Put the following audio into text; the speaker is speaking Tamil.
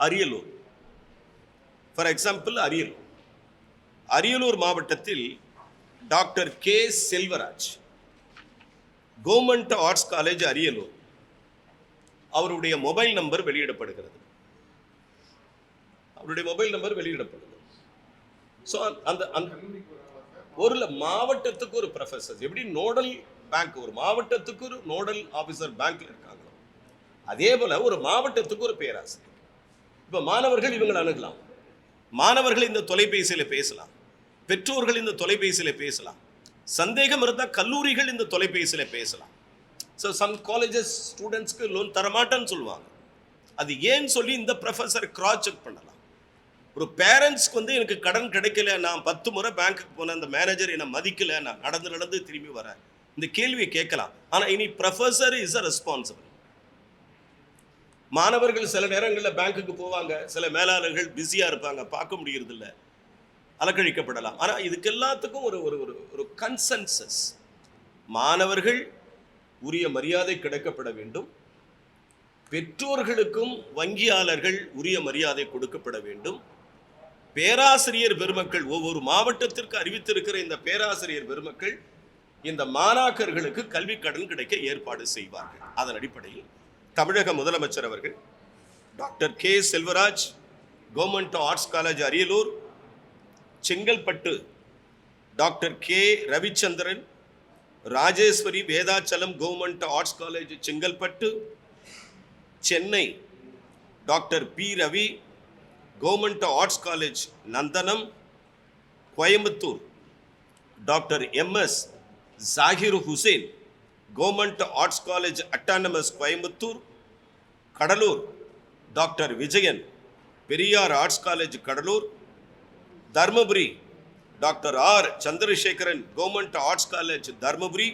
அரியலூர். ஃபார் எக்ஸாம்பிள் அரியலூர் மாவட்டத்தில் doctor K Selvaraj, government arts college Ariyalur, அவருடைய மொபைல் நம்பர் வெளியிடப்படுகிறது. ஸோ அந்த ஒரு மாவட்டத்துக்கு ஒரு ப்ரொஃபஸர், எப்படி நோடல் பேங்க், ஒரு மாவட்டத்துக்கு ஒரு நோடல் ஆஃபீஸர் பேங்க்ல இருக்காங்களோ அதே போல ஒரு மாவட்டத்துக்கு ஒரு பேராசிரியர். இப்போ மாணவர்கள் இவங்களை அணுகலாம், மாணவர்கள் இந்த தொலைபேசியில் பேசலாம், பெற்றோர்கள் இந்த தொலைபேசியில் பேசலாம், சந்தேகம் இருந்தால் கல்லூரிகள் இந்த தொலைபேசியில் பேசலாம். ஸோ சம் காலேஜஸ் ஸ்டூடெண்ட்ஸ்க்கு லோன் தரமாட்டேன்னு சொல்லுவாங்க. அது ஏன்னு சொல்லி இந்த ப்ரொஃபஸர் கிராஸ் செக் பண்ணலாம். ஒரு பேரண்ட்ஸ்க்கு எனக்கு கடன் கிடைக்கல, நான் 10 முறை பேங்க்குக்கு போனேன், அந்த மேனேஜர் என்னை மதிக்கல, நான் நடந்து திரும்பி வரேன், இந்த கேள்வியை கேட்கலாம். ஆனால் இனி ப்ரொஃபஸர் இஸ் அ ரெஸ்பான்சிபிள். மாணவர்கள் சில நேரங்களில் பேங்க்குக்கு போவாங்க, சில மேலாளர்கள் பிஸியாக இருப்பாங்க, பார்க்க முடியறதில்ல, அலக்கழிக்கப்படலாம். ஆனால் இதுக்கு எல்லாத்துக்கும் ஒரு ஒரு ஒரு கன்சென்சஸ், மாணவர்கள் உரிய மரியாதை கிடைக்கப்பட வேண்டும், பெற்றோர்களுக்கும் வங்கியாளர்கள் உரிய மரியாதை கொடுக்கப்பட வேண்டும், பேராசிரியர் பெருமக்கள், ஒவ்வொரு மாவட்டத்திற்கு அறிவித்திருக்கிற இந்த பேராசிரியர் பெருமக்கள் இந்த மாணாக்கர்களுக்கு கல்வி கடன் கிடைக்க ஏற்பாடு செய்வார்கள். அதன் அடிப்படையில் தமிழக முதலமைச்சர் அவர்கள் doctor K Selvaraj, government arts college Ariyalur, Chengalpattu doctor K Ravichandran, Rajeswari Vedachalam government arts college Chengalpattu, Chennai doctor P Ravi, government arts college Nandanam, Coimbatore doctor MS Zakir Hussain, government arts college autonomous Coimbatore, Cuddalore doctor Vijayan, Periyar arts college Cuddalore, Dharmapuri doctor R Chandrasekaran, government arts college Dharmapuri,